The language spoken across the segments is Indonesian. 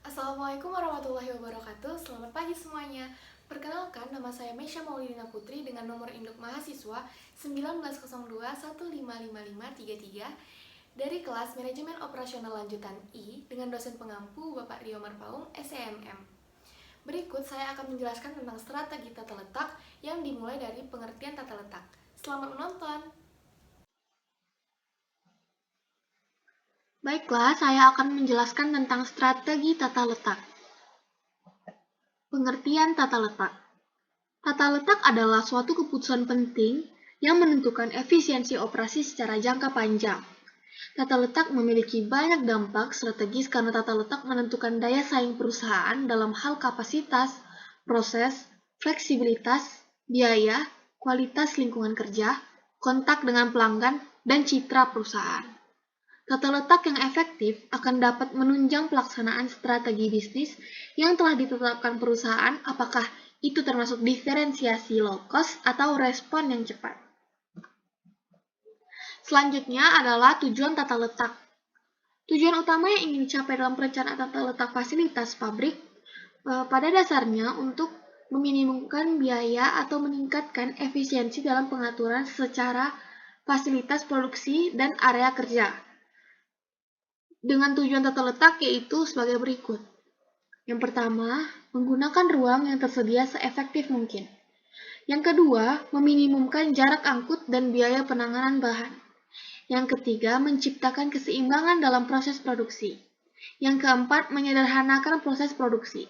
Assalamualaikum warahmatullahi wabarakatuh. Selamat pagi semuanya. Perkenalkan, nama saya Meisha Maulidina Putri dengan nomor induk mahasiswa 1902155533 dari kelas Manajemen Operasional Lanjutan I dengan dosen pengampu Bapak Rio Marpaung, SEMM. Berikut saya akan menjelaskan tentang strategi tata letak yang dimulai dari pengertian tata letak. Selamat menonton. Baiklah, saya akan menjelaskan tentang strategi tata letak. Pengertian tata letak. Tata letak adalah suatu keputusan penting yang menentukan efisiensi operasi secara jangka panjang. Tata letak memiliki banyak dampak strategis karena tata letak menentukan daya saing perusahaan dalam hal kapasitas, proses, fleksibilitas, biaya, kualitas lingkungan kerja, kontak dengan pelanggan, dan citra perusahaan. Tata letak yang efektif akan dapat menunjang pelaksanaan strategi bisnis yang telah ditetapkan perusahaan, apakah itu termasuk diferensiasi low cost atau respon yang cepat. Selanjutnya adalah tujuan tata letak. Tujuan utama yang ingin dicapai dalam perencanaan tata letak fasilitas pabrik pada dasarnya untuk meminimumkan biaya atau meningkatkan efisiensi dalam pengaturan secara fasilitas produksi dan area kerja. Dengan tujuan tata letak yaitu sebagai berikut. Yang pertama, menggunakan ruang yang tersedia seefektif mungkin. Yang kedua, meminimumkan jarak angkut dan biaya penanganan bahan. Yang ketiga, menciptakan keseimbangan dalam proses produksi. Yang keempat, menyederhanakan proses produksi.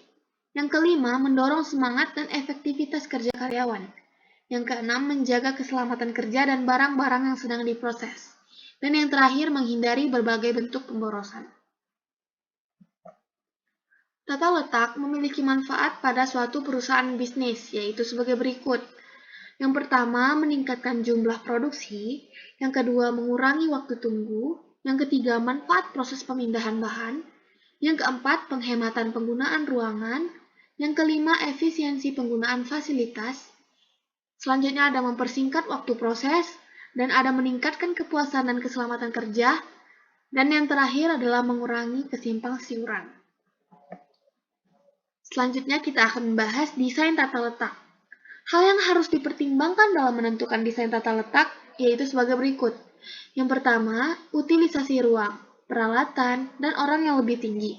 Yang kelima, mendorong semangat dan efektivitas kerja karyawan. Yang keenam, menjaga keselamatan kerja dan barang-barang yang sedang diproses. Dan yang terakhir, menghindari berbagai bentuk pemborosan. Tata letak memiliki manfaat pada suatu perusahaan bisnis, yaitu sebagai berikut. Yang pertama, meningkatkan jumlah produksi. Yang kedua, mengurangi waktu tunggu. Yang ketiga, manfaat proses pemindahan bahan. Yang keempat, penghematan penggunaan ruangan. Yang kelima, efisiensi penggunaan fasilitas. Selanjutnya ada mempersingkat waktu proses, dan ada meningkatkan kepuasan dan keselamatan kerja. Dan yang terakhir adalah mengurangi kesimpang siuran. Selanjutnya kita akan membahas desain tata letak. Hal yang harus dipertimbangkan dalam menentukan desain tata letak yaitu sebagai berikut. Yang pertama, utilisasi ruang, peralatan, dan orang yang lebih tinggi.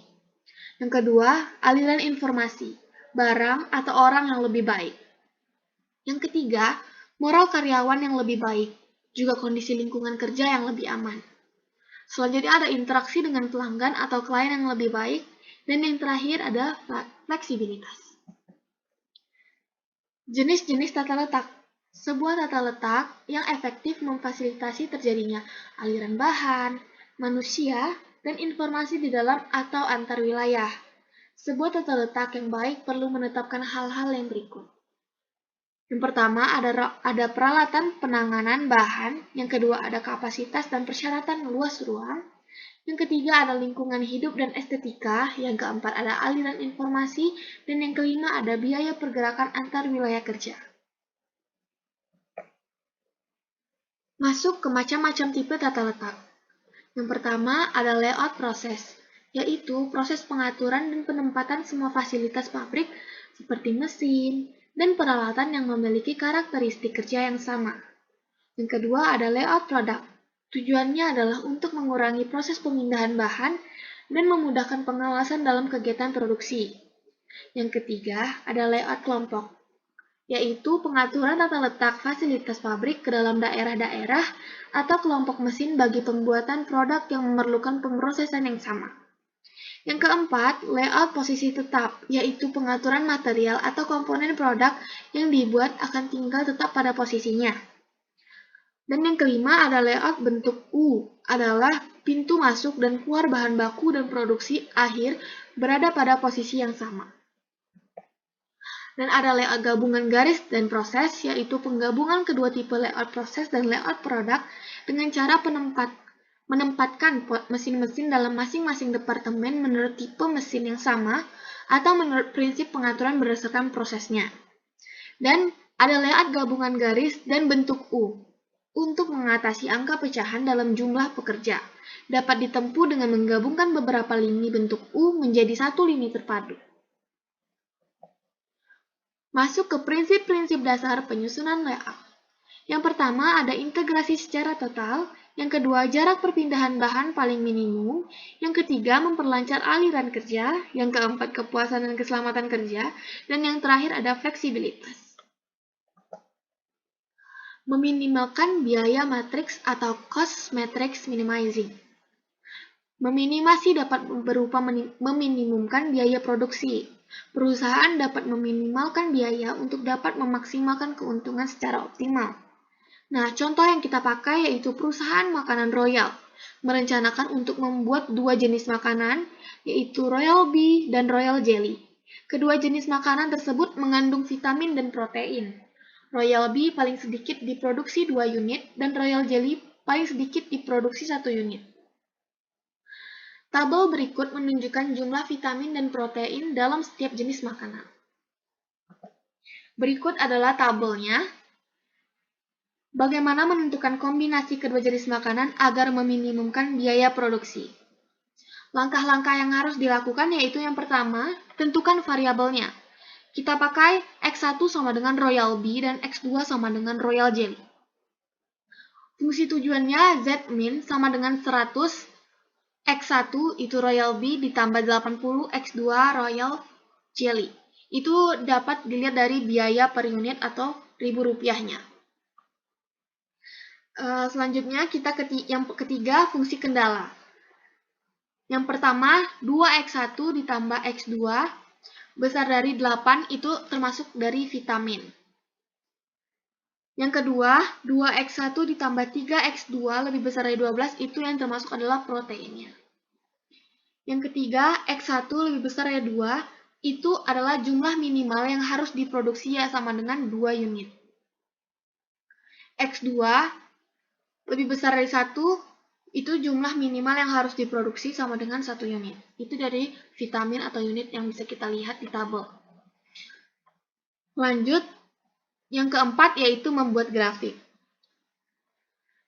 Yang kedua, aliran informasi, barang atau orang yang lebih baik. Yang ketiga, moral karyawan yang lebih baik, juga kondisi lingkungan kerja yang lebih aman. Selanjutnya ada interaksi dengan pelanggan atau klien yang lebih baik, dan yang terakhir ada fleksibilitas. Jenis-jenis tata letak. Sebuah tata letak yang efektif memfasilitasi terjadinya aliran bahan, manusia, dan informasi di dalam atau antar wilayah. Sebuah tata letak yang baik perlu menetapkan hal-hal yang berikut. Yang pertama ada peralatan penanganan bahan, yang kedua ada kapasitas dan persyaratan luas ruang, yang ketiga ada lingkungan hidup dan estetika, yang keempat ada aliran informasi, dan yang kelima ada biaya pergerakan antar wilayah kerja. Masuk ke macam-macam tipe tata letak. Yang pertama ada layout proses, yaitu proses pengaturan dan penempatan semua fasilitas pabrik seperti mesin dan peralatan yang memiliki karakteristik kerja yang sama. Yang kedua ada layout produk. Tujuannya adalah untuk mengurangi proses pemindahan bahan dan memudahkan pengawasan dalam kegiatan produksi. Yang ketiga ada layout kelompok, yaitu pengaturan tata letak fasilitas pabrik ke dalam daerah-daerah atau kelompok mesin bagi pembuatan produk yang memerlukan pemrosesan yang sama. Yang keempat, layout posisi tetap, yaitu pengaturan material atau komponen produk yang dibuat akan tinggal tetap pada posisinya. Dan yang kelima ada layout bentuk U, adalah pintu masuk dan keluar bahan baku dan produksi akhir berada pada posisi yang sama. Dan ada layout gabungan garis dan proses, yaitu penggabungan kedua tipe layout proses dan layout produk dengan cara menempatkan mesin-mesin dalam masing-masing departemen menurut tipe mesin yang sama atau menurut prinsip pengaturan berdasarkan prosesnya. Dan Ada layout gabungan garis dan bentuk U untuk mengatasi angka pecahan dalam jumlah pekerja. Dapat ditempuh dengan menggabungkan beberapa lini bentuk U menjadi satu lini terpadu. Masuk ke prinsip-prinsip dasar penyusunan layout. Yang pertama ada integrasi secara total, yang kedua jarak perpindahan bahan paling minimum, yang ketiga memperlancar aliran kerja, yang keempat kepuasan dan keselamatan kerja, dan yang terakhir ada fleksibilitas. Meminimalkan biaya matriks atau cost matrix minimizing. Meminimasi dapat berupa meminimumkan biaya produksi. Perusahaan dapat meminimalkan biaya untuk dapat memaksimalkan keuntungan secara optimal. Nah, contoh yang kita pakai yaitu perusahaan makanan Royal merencanakan untuk membuat dua jenis makanan, yaitu Royal Bee dan Royal Jelly. Kedua jenis makanan tersebut mengandung vitamin dan protein. Royal Bee paling sedikit diproduksi 2 unit dan Royal Jelly paling sedikit diproduksi 1 unit. Tabel berikut menunjukkan jumlah vitamin dan protein dalam setiap jenis makanan. Berikut adalah tabelnya. Bagaimana menentukan kombinasi kedua jenis makanan agar meminimumkan biaya produksi? Langkah-langkah yang harus dilakukan yaitu yang pertama, tentukan variabelnya. Kita pakai X1 sama dengan Royal Bee dan X2 sama dengan Royal Jelly. Fungsi tujuannya Z-min sama dengan 100, X1 itu Royal Bee ditambah 80, X2 Royal Jelly. Itu dapat dilihat dari biaya per unit atau ribu rupiahnya. Selanjutnya kita yang ketiga fungsi kendala. Yang pertama 2X1 ditambah X2 besar dari 8 itu termasuk dari vitamin. Yang kedua 2X1 ditambah 3X2 lebih besar dari 12 itu yang termasuk adalah proteinnya. Yang ketiga X1 lebih besar dari 2 itu adalah jumlah minimal yang harus diproduksi ya sama dengan 2 unit. X2 lebih besar dari 1 itu jumlah minimal yang harus diproduksi sama dengan 1 unit. Itu dari vitamin atau unit yang bisa kita lihat di tabel. Lanjut, yang keempat yaitu membuat grafik.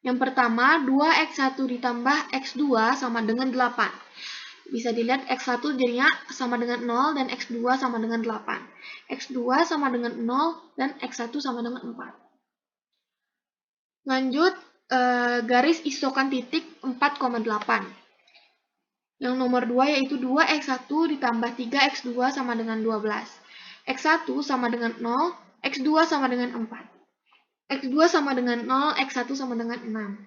Yang pertama, 2X1 ditambah X2 sama dengan 8. Bisa dilihat X1 jadinya sama dengan 0 dan X2 sama dengan 8. X2 sama dengan 0 dan X1 sama dengan 4. Lanjut, garis isokan titik 4,8. Yang nomor 2 yaitu 2X1 ditambah 3X2 sama dengan 12. X1 sama dengan 0, X2 sama dengan 4. X2 sama dengan 0, X1 sama dengan 6.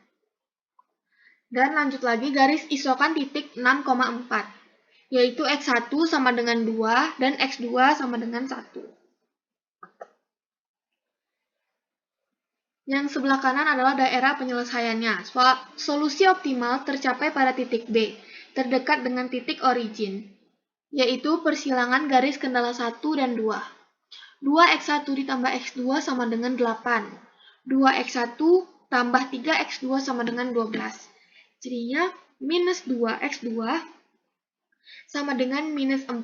Dan lanjut lagi garis isokan titik 6,4. Yaitu X1 sama dengan 2 dan X2 sama dengan 1. Yang sebelah kanan adalah daerah penyelesaiannya. Solusi optimal tercapai pada titik B, terdekat dengan titik origin, yaitu persilangan garis kendala 1 dan 2. 2X1 ditambah X2 sama dengan 8. 2X1 tambah 3X2 sama dengan 12. Jadinya minus 2X2 sama dengan minus 4,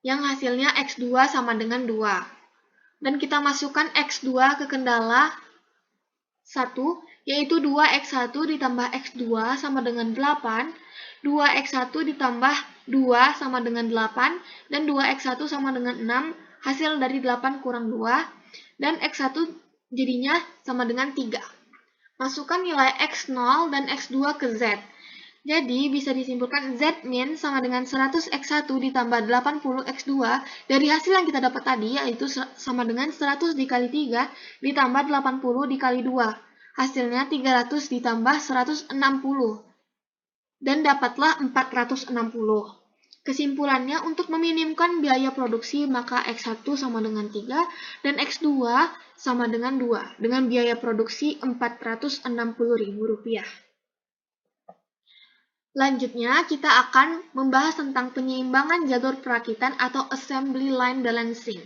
yang hasilnya X2 sama dengan 2. Dan kita masukkan X2 ke kendala 1, yaitu 2X1 ditambah X2 sama dengan 8, 2X1 ditambah 2 sama dengan 8, dan 2X1 sama dengan 6, hasil dari 8 kurang 2, dan X1 jadinya sama dengan 3. Masukkan nilai X0 dan X2 ke Z. Jadi bisa disimpulkan Z-min sama dengan 100X1 ditambah 80X2 dari hasil yang kita dapat tadi, yaitu sama dengan 100 dikali 3 ditambah 80 dikali 2. Hasilnya 300 ditambah 160. Dan dapatlah 460. Kesimpulannya, untuk meminimumkan biaya produksi, maka X1 sama dengan 3 dan X2 sama dengan 2, dengan biaya produksi Rp460.000. Selanjutnya, kita akan membahas tentang penyeimbangan jalur perakitan atau Assembly Line Balancing.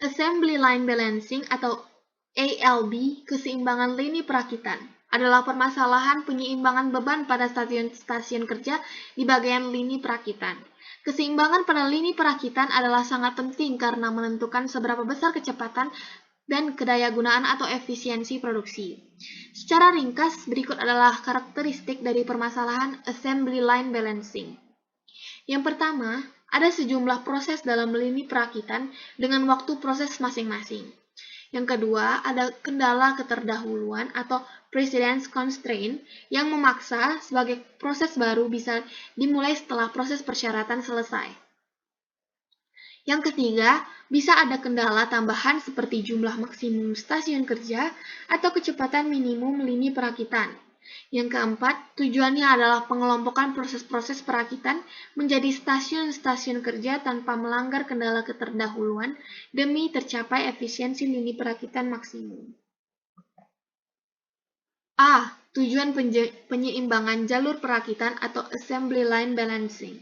Assembly Line Balancing atau ALB, keseimbangan lini perakitan, adalah permasalahan penyeimbangan beban pada stasiun kerja di bagian lini perakitan. Keseimbangan pada lini perakitan adalah sangat penting karena menentukan seberapa besar kecepatan dan kedayagunaan atau efisiensi produksi. Secara ringkas, berikut adalah karakteristik dari permasalahan assembly line balancing. Yang pertama, ada sejumlah proses dalam lini perakitan dengan waktu proses masing-masing. Yang kedua, ada kendala keterdahuluan atau precedence constraint yang memaksa sebagai proses baru bisa dimulai setelah proses persyaratan selesai. Yang ketiga, bisa ada kendala tambahan seperti jumlah maksimum stasiun kerja atau kecepatan minimum lini perakitan. Yang keempat, tujuannya adalah pengelompokan proses-proses perakitan menjadi stasiun-stasiun kerja tanpa melanggar kendala keterdahuluan demi tercapai efisiensi lini perakitan maksimum. A. Tujuan penyeimbangan jalur perakitan atau assembly line balancing.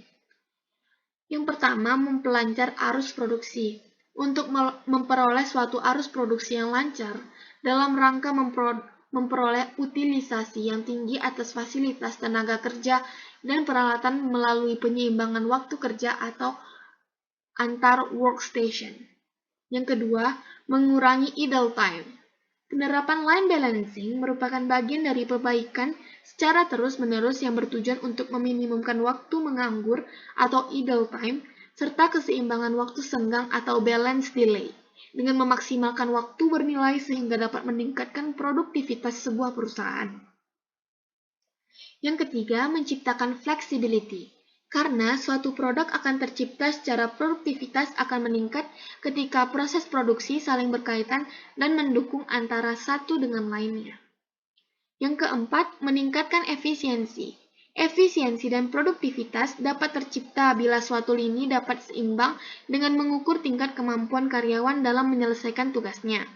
Yang pertama, mempelancar arus produksi. Untuk memperoleh suatu arus produksi yang lancar, dalam rangka memperoleh utilisasi yang tinggi atas fasilitas tenaga kerja dan peralatan melalui penyeimbangan waktu kerja atau antar workstation. Yang kedua, mengurangi idle time. Penerapan line balancing merupakan bagian dari perbaikan secara terus-menerus yang bertujuan untuk meminimumkan waktu menganggur atau idle time, serta keseimbangan waktu senggang atau balance delay, dengan memaksimalkan waktu bernilai sehingga dapat meningkatkan produktivitas sebuah perusahaan. Yang ketiga, menciptakan flexibility. Karena suatu produk akan tercipta secara produktivitas akan meningkat ketika proses produksi saling berkaitan dan mendukung antara satu dengan lainnya. Yang keempat, meningkatkan efisiensi. Efisiensi dan produktivitas dapat tercipta bila suatu lini dapat seimbang dengan mengukur tingkat kemampuan karyawan dalam menyelesaikan tugasnya.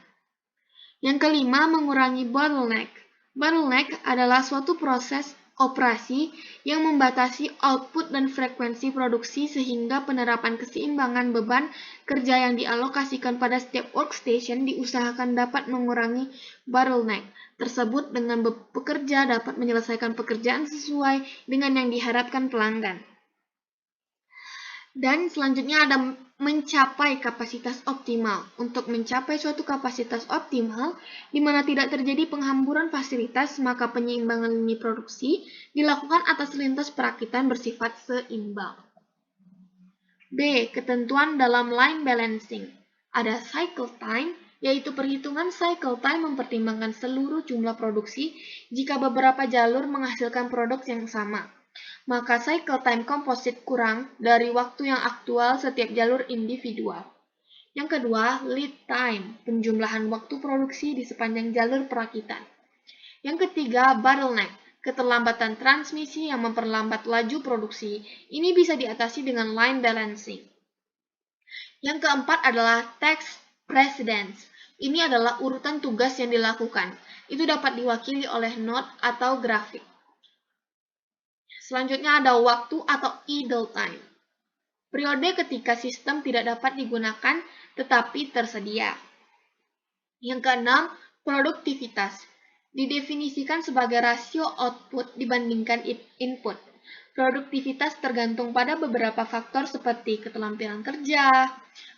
Yang kelima, mengurangi bottleneck. Bottleneck adalah suatu proses operasi yang membatasi output dan frekuensi produksi sehingga penerapan keseimbangan beban kerja yang dialokasikan pada setiap workstation diusahakan dapat mengurangi bottleneck tersebut dengan pekerja dapat menyelesaikan pekerjaan sesuai dengan yang diharapkan pelanggan. Dan selanjutnya ada mencapai kapasitas optimal. Untuk mencapai suatu kapasitas optimal, di mana tidak terjadi penghamburan fasilitas, maka penyeimbangan lini produksi dilakukan atas lintas perakitan bersifat seimbang. B. Ketentuan dalam line balancing. Ada cycle time, yaitu perhitungan cycle time mempertimbangkan seluruh jumlah produksi jika beberapa jalur menghasilkan produk yang sama. Maka cycle time composite kurang dari waktu yang aktual setiap jalur individual. Yang kedua, lead time, penjumlahan waktu produksi di sepanjang jalur perakitan. Yang ketiga, bottleneck, keterlambatan transmisi yang memperlambat laju produksi. Ini bisa diatasi dengan line balancing. Yang keempat adalah task precedence. Ini adalah urutan tugas yang dilakukan. Itu dapat diwakili oleh note atau grafik. Selanjutnya ada waktu atau idle time. Periode ketika sistem tidak dapat digunakan tetapi tersedia. Yang keenam, produktivitas. Didefinisikan sebagai rasio output dibandingkan input. Produktivitas tergantung pada beberapa faktor seperti keterampilan kerja,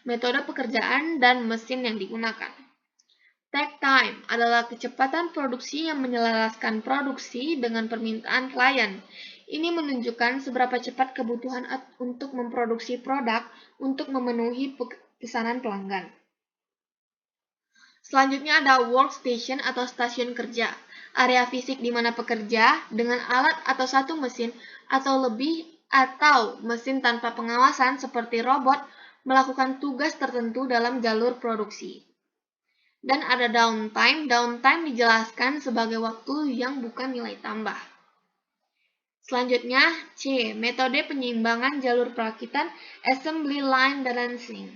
metode pekerjaan, dan mesin yang digunakan. Take time adalah kecepatan produksi yang menyelaraskan produksi dengan permintaan klien. Ini menunjukkan seberapa cepat kebutuhan untuk memproduksi produk untuk memenuhi pesanan pelanggan. Selanjutnya ada workstation atau stasiun kerja, area fisik di mana pekerja dengan alat atau satu mesin atau lebih atau mesin tanpa pengawasan seperti robot melakukan tugas tertentu dalam jalur produksi. Dan ada downtime. Downtime dijelaskan sebagai waktu yang bukan nilai tambah. Selanjutnya, C. Metode penyeimbangan jalur perakitan assembly line balancing.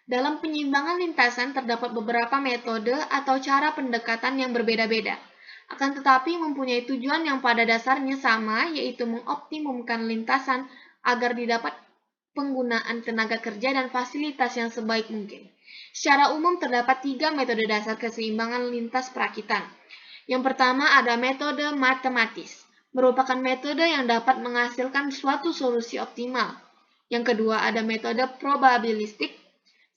Dalam penyeimbangan lintasan terdapat beberapa metode atau cara pendekatan yang berbeda-beda. Akan tetapi mempunyai tujuan yang pada dasarnya sama, yaitu mengoptimumkan lintasan agar didapat penggunaan tenaga kerja dan fasilitas yang sebaik mungkin. Secara umum terdapat 3 metode dasar keseimbangan lintas perakitan. Yang pertama ada metode matematis, merupakan metode yang dapat menghasilkan suatu solusi optimal. Yang kedua ada metode probabilistik,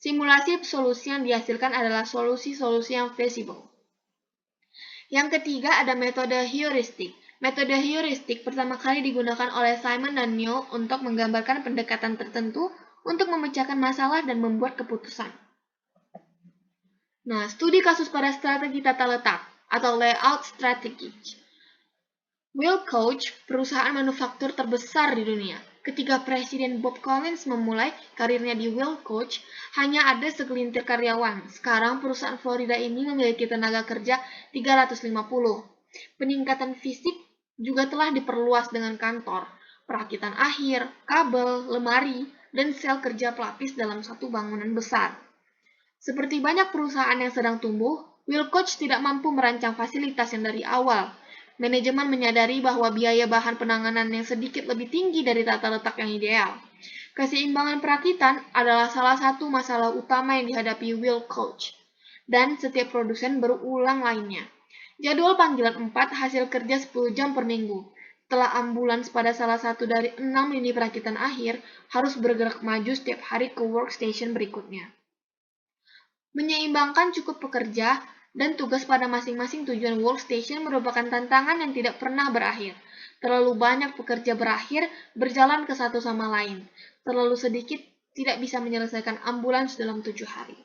Simulasi solusi yang dihasilkan adalah solusi-solusi yang feasible. Yang ketiga ada metode heuristik. Metode heuristik pertama kali digunakan oleh Simon dan Newell untuk menggambarkan pendekatan tertentu untuk memecahkan masalah dan membuat keputusan. Nah, studi kasus pada strategi tata letak atau layout strategy. Will Koch, perusahaan manufaktur terbesar di dunia. Ketika Presiden Bob Collins memulai karirnya di Will Koch, hanya ada segelintir karyawan. Sekarang perusahaan Florida ini memiliki tenaga kerja 350. Peningkatan fisik juga telah diperluas dengan kantor, perakitan akhir, kabel, lemari, dan sel kerja pelapis dalam satu bangunan besar. Seperti banyak perusahaan yang sedang tumbuh, Will Koch tidak mampu merancang fasilitas yang dari awal. Manajemen menyadari bahwa biaya bahan penanganan yang sedikit lebih tinggi dari tata letak yang ideal. Keseimbangan perakitan adalah salah satu masalah utama yang dihadapi Will Koch, dan setiap produsen berulang lainnya. Jadwal panggilan 4 hasil kerja 10 jam per minggu. Setelah ambulans pada salah satu dari 6 lini perakitan akhir harus bergerak maju setiap hari ke workstation berikutnya. Menyeimbangkan cukup pekerja dan tugas pada masing-masing tujuan workstation merupakan tantangan yang tidak pernah berakhir. Terlalu banyak pekerja berakhir berjalan ke satu sama lain. Terlalu sedikit tidak bisa menyelesaikan ambulans dalam 7 hari.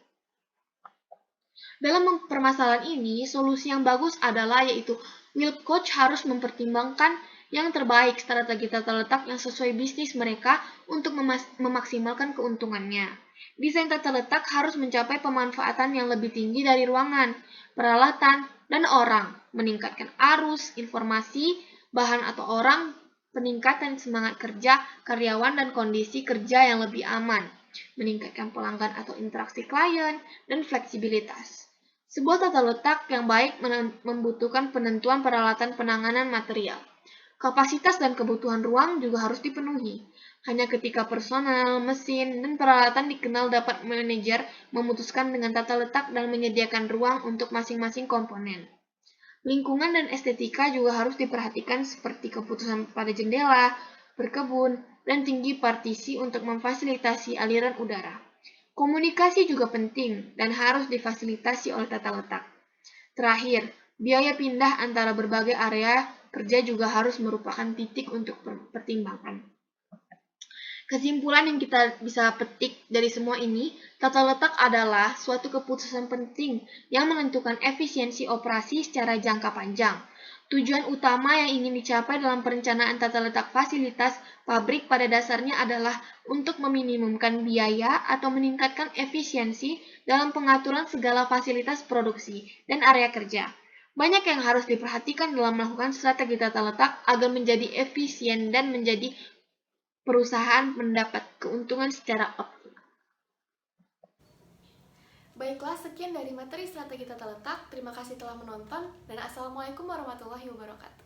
Dalam permasalahan ini, solusi yang bagus adalah yaitu Will Koch harus mempertimbangkan yang terbaik strategi tata letak yang sesuai bisnis mereka untuk memaksimalkan keuntungannya. Desain tata letak harus mencapai pemanfaatan yang lebih tinggi dari ruangan, peralatan, dan orang, meningkatkan arus, informasi, bahan atau orang, peningkatan semangat kerja, karyawan, dan kondisi kerja yang lebih aman, meningkatkan pelanggan atau interaksi klien, dan fleksibilitas. Sebuah tata letak yang baik membutuhkan penentuan peralatan penanganan material. Kapasitas dan kebutuhan ruang juga harus dipenuhi. Hanya ketika personel, mesin, dan peralatan dikenal dapat manajer memutuskan dengan tata letak dan menyediakan ruang untuk masing-masing komponen. Lingkungan dan estetika juga harus diperhatikan seperti keputusan pada jendela, berkebun, dan tinggi partisi untuk memfasilitasi aliran udara. Komunikasi juga penting dan harus difasilitasi oleh tata letak. Terakhir, biaya pindah antara berbagai area kerja juga harus merupakan titik untuk pertimbangan. Kesimpulan yang kita bisa petik dari semua ini, tata letak adalah suatu keputusan penting yang menentukan efisiensi operasi secara jangka panjang. Tujuan utama yang ingin dicapai dalam perencanaan tata letak fasilitas pabrik pada dasarnya adalah untuk meminimumkan biaya atau meningkatkan efisiensi dalam pengaturan segala fasilitas produksi dan area kerja. Banyak yang harus diperhatikan dalam melakukan strategi tata letak agar menjadi efisien dan menjadi perusahaan mendapat keuntungan secara optimal. Baiklah, sekian dari materi strategi tata letak. Terima kasih telah menonton, dan Assalamualaikum warahmatullahi wabarakatuh.